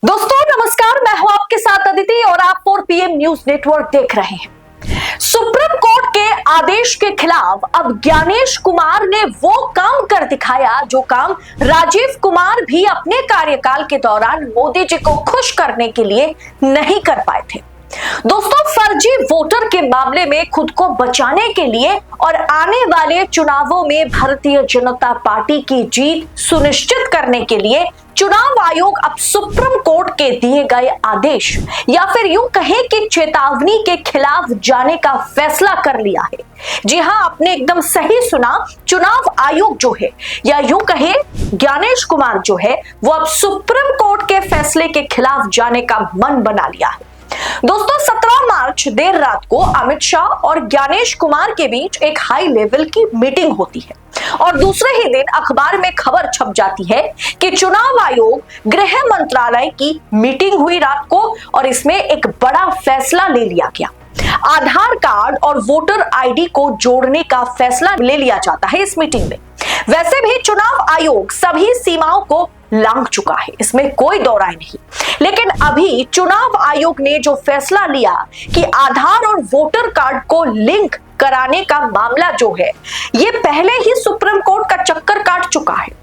दोस्तों नमस्कार, मैं हूं आपके साथ अदिति और आप 4 PM न्यूज नेटवर्क देख रहे हैं। सुप्रीम कोर्ट के आदेश के खिलाफ अब ज्ञानेश कुमार ने वो काम कर दिखाया जो काम राजीव कुमार भी अपने कार्यकाल के दौरान मोदी जी को खुश करने के लिए नहीं कर पाए थे। दोस्तों, फर्जी वोटर के मामले में खुद को बचाने के लिए और आने वाले चुनावों में भारतीय जनता पार्टी की जीत सुनिश्चित करने के लिए चुनाव आयोग अब सुप्रीम कोर्ट के दिए गए आदेश या फिर यूं कहें कि चेतावनी के खिलाफ जाने का फैसला कर लिया है। जी हां, आपने एकदम सही सुना। चुनाव आयोग जो है या यूं कहें ज्ञानेश कुमार जो है वो अब सुप्रीम कोर्ट के फैसले के खिलाफ जाने का मन बना लिया है। दोस्तों, 17 मार्च देर रात को अमित शाह और ज्ञानेश कुमार के बीच एक हाई लेवल की मीटिंग होती है और दूसरे ही दिन अखबार में खबर छप जाती है कि चुनाव आयोग गृह मंत्रालय की मीटिंग हुई रात को और इसमें एक बड़ा फैसला ले लिया गया। आधार कार्ड और वोटर आईडी को जोड़ने का फैसला ले लिया जाता है इस मीटिंग में। वैसे भी चुनाव आयोग सभी सीमाओं को लांघ चुका है, इसमें कोई दो राय नहीं। लेकिन अभी चुनाव आयोग ने जो फैसला लिया कि आधार और वोटर कार्ड को लिंक कराने का मामला जो है ये पहले ही सुप्रीम कोर्ट का चक्कर काट चुका है।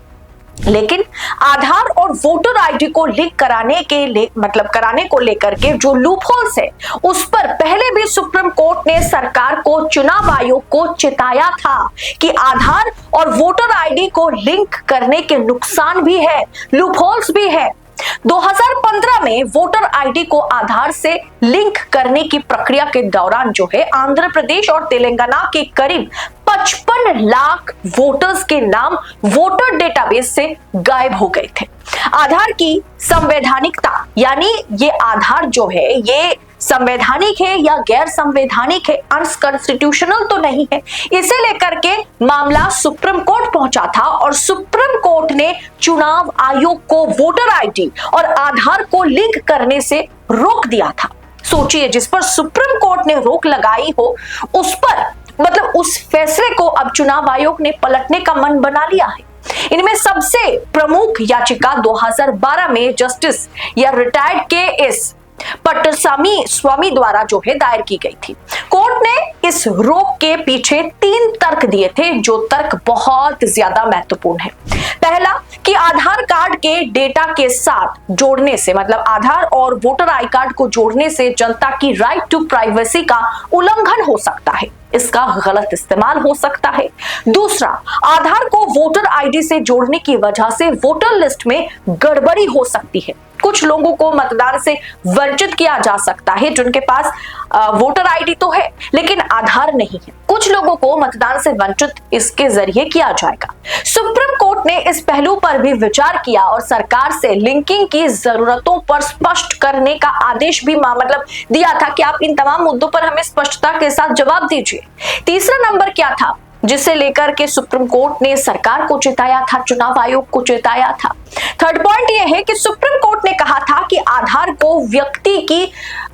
लेकिन आधार और वोटर आईडी को लिंक कराने को लेकर के जो लूपहोल्स है उस पर पहले भी सुप्रीम कोर्ट ने सरकार को, चुनाव आयोग को चिताया था कि आधार और वोटर आईडी को लिंक करने के नुकसान भी है, लूपहोल्स भी है। 2015 में वोटर आईडी को आधार से लिंक करने की प्रक्रिया के दौरान जो है आंध्र प्रदेश और तेलंगाना के करीब 55 लाख वोटर्स के नाम वोटर डेटाबेस से गायब हो गए थे। आधार की संवैधानिकता यानी ये आधार जो है ये संवैधानिक है या गैर संवैधानिक है, अनकॉन्स्टिट्यूशनल तो नहीं है, इसे लेकर के मामला सुप्रीम कोर्ट पहुंचा था और सुप्रीम कोर्ट ने चुनाव आयोग को वोटर आईडी और आधार को लिंक करने से रोक दिया था। सोचिए, जिस पर सुप्रीम कोर्ट ने रोक लगाई हो उस पर उस फैसले को अब चुनाव आयोग ने पलटने का मन बना लिया है। इनमें सबसे प्रमुख याचिका 2012 में जस्टिस या रिटायर्ड के.एस. पट्टासामी स्वामी द्वारा जो है दायर की गई थी। कोर्ट ने इस रोक के पीछे 3 तर्क दिए थे जो तर्क बहुत ज्यादा महत्वपूर्ण है। पहला कि आधार कार्ड के डेटा के साथ जोड़ने से आधार और वोटर आई कार्ड को जोड़ने से जनता की राइट टू प्राइवेसी का उल्लंघन हो सकता है, इसका गलत इस्तेमाल हो सकता है। दूसरा, आधार को वोटर आईडी से जोड़ने की वजह से वोटर लिस्ट में गड़बड़ी हो सकती है। कुछ लोगों को मतदान से वंचित किया जा सकता है जिनके पास वोटर आईडी तो है लेकिन आधार नहीं है। कुछ लोगों को मतदान से वंचित इसके जरिए किया जाएगा। सुप्रीम कोर्ट ने इस पहलू पर भी विचार किया और सरकार से लिंकिंग की जरूरतों पर स्पष्ट करने का आदेश भी दिया था कि आप इन तमाम मुद्दों पर हमें स्पष्टता के साथ जवाब दीजिए। तीसरा नंबर क्या था जिसे लेकर के सुप्रीम कोर्ट ने सरकार को चेताया था, चुनाव आयोग को चेताया था? थर्ड पॉइंट यह है कि सुप्रीम कोर्ट ने कहा था कि आधार को व्यक्ति की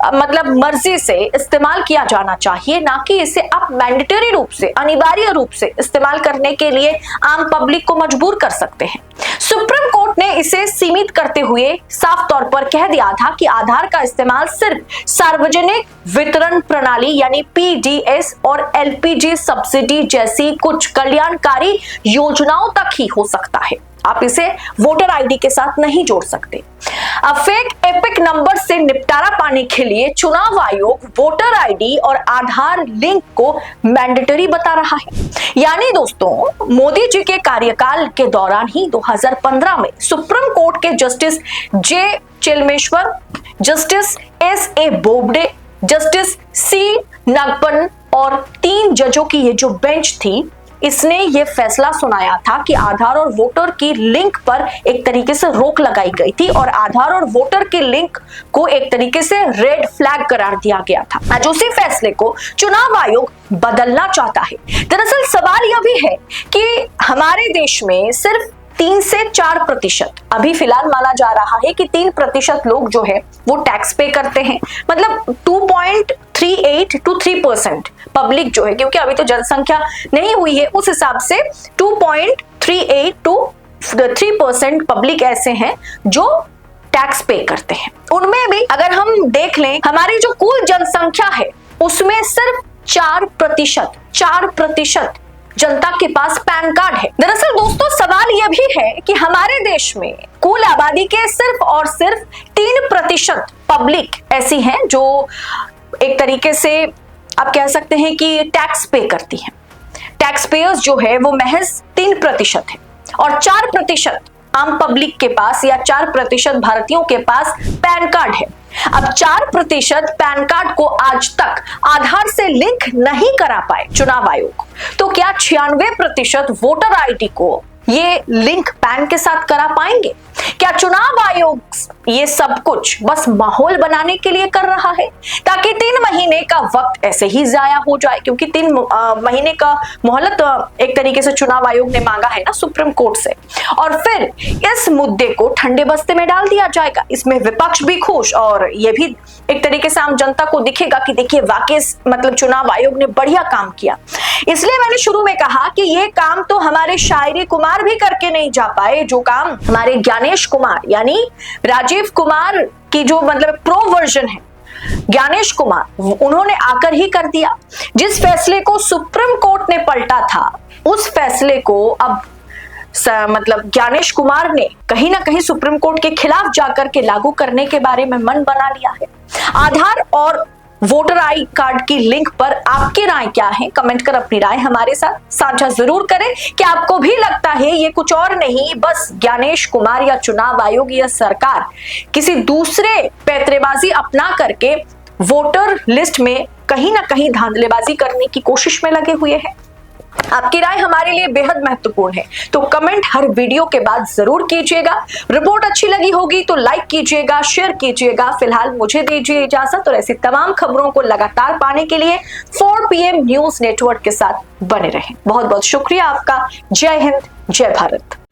मर्जी से इस्तेमाल किया जाना चाहिए, ना कि इसे आप मैंडेटरी रूप से, अनिवार्य रूप से इस्तेमाल करने के लिए आम पब्लिक को मजबूर कर सकते हैं। सुप्रीम कोर्ट ने इसे सीमित करते हुए साफ तौर पर कह दिया था कि आधार का इस्तेमाल सिर्फ सार्वजनिक वितरण प्रणाली यानी पीडीएस और एलपीजी सब्सिडी जैसी कुछ कल्याणकारी योजनाओं तक ही हो सकता है, आप इसे वोटर आईडी के साथ नहीं जोड़ सकते। अब फेक एपिक नंबर से निपटारा पाने के लिए चुनाव आयोग वोटर आईडी और आधार लिंक को मैंडेटरी बता रहा है। यानी दोस्तों, मोदी जी के कार्यकाल के दौरान ही 2015 में सुप्रीम कोर्ट के justice J Chelameswar, justice S A. Bobde, justice C Nagappan और 3 जजों की ये जो बेंच थी इसने ये फैसला सुनाया था कि आधार और वोटर की लिंक पर एक तरीके से रोक लगाई गई थी और आधार और वोटर की लिंक को एक तरीके से रेड फ्लैग करार दिया गया था। आज उसी फैसले को चुनाव आयोग बदलना चाहता है। दरअसल सवाल यह भी है कि हमारे देश में सिर्फ 3 से 4% अभी फिलहाल माना जा रहा है कि 3% लोग जो है वो टैक्स पे करते हैं। 2.38 to 3% पब्लिक जो है, क्योंकि अभी तो जनसंख्या नहीं हुई है, उस हिसाब से 2.38 to 3% पब्लिक ऐसे हैं जो टैक्स पे करते हैं। उनमें भी अगर हम देख लें, हमारी जो कुल जनसंख्या है उसमें सिर्फ 4% जनता के पास पैन कार्ड है। दरअसल दोस्तों सवाल यह भी है कि हमारे देश में कुल आबादी के सिर्फ और सिर्फ 3% पब्लिक ऐसी है जो एक तरीके से आप कह सकते हैं कि टैक्स पे करती है। टैक्स पेयर्स जो है वो महज 3% है और 4% आम पब्लिक के पास या 4% भारतीयों के पास पैन कार्ड है। अब 4% पैन कार्ड को आज तक आधार से लिंक नहीं करा पाए चुनाव आयोग, तो क्या 96% वोटर आईडी को ये लिंक पैन के साथ करा पाएंगे? क्या चुनाव आयोग ये सब कुछ बस माहौल बनाने के लिए कर रहा है ताकि 3 महीने का वक्त ऐसे ही जाया हो जाए? क्योंकि 3 महीने का मोहलत एक तरीके से चुनाव आयोग ने मांगा है ना सुप्रीम कोर्ट से, और फिर इस मुद्दे को ठंडे बस्ते में डाल दिया जाएगा। इसमें विपक्ष भी खुश और ये भी एक तरीके से आम जनता को दिखेगा कि देखिए वाकई मतलब चुनाव आयोग ने बढ़िया काम किया। इसलिए मैंने शुरू में कहा कि ये काम तो हमारे शायरी कुमार भी करके नहीं जा पाए, जो काम हमारे ज्ञानेश कुमार यानी राजीव कुमार की जो मतलब प्रो वर्जन है ज्ञानेश कुमार, उन्होंने आकर ही कर दिया। जिस फैसले को सुप्रीम कोर्ट ने पलटा था उस फैसले को अब मतलब ज्ञानेश कुमार ने कहीं ना कहीं सुप्रीम कोर्ट के खिलाफ जाकर के लागू करने के बारे में मन बना लिया है। आधार और वोटर आई कार्ड की लिंक पर आपकी राय क्या है? कमेंट कर अपनी राय हमारे साथ साझा जरूर करें। क्या आपको भी लगता है ये कुछ और नहीं, बस ज्ञानेश कुमार या चुनाव आयोग या सरकार किसी दूसरे पैंतरेबाजी अपना करके वोटर लिस्ट में कहीं ना कहीं धांधलेबाजी करने की कोशिश में लगे हुए हैं? आपकी राय हमारे लिए बेहद महत्वपूर्ण है, तो कमेंट हर वीडियो के बाद जरूर कीजिएगा। रिपोर्ट अच्छी लगी होगी तो लाइक कीजिएगा, शेयर कीजिएगा। फिलहाल मुझे दीजिए इजाजत और ऐसी तमाम खबरों को लगातार पाने के लिए 4 PM न्यूज नेटवर्क के साथ बने रहें। बहुत बहुत शुक्रिया आपका। जय हिंद, जय भारत।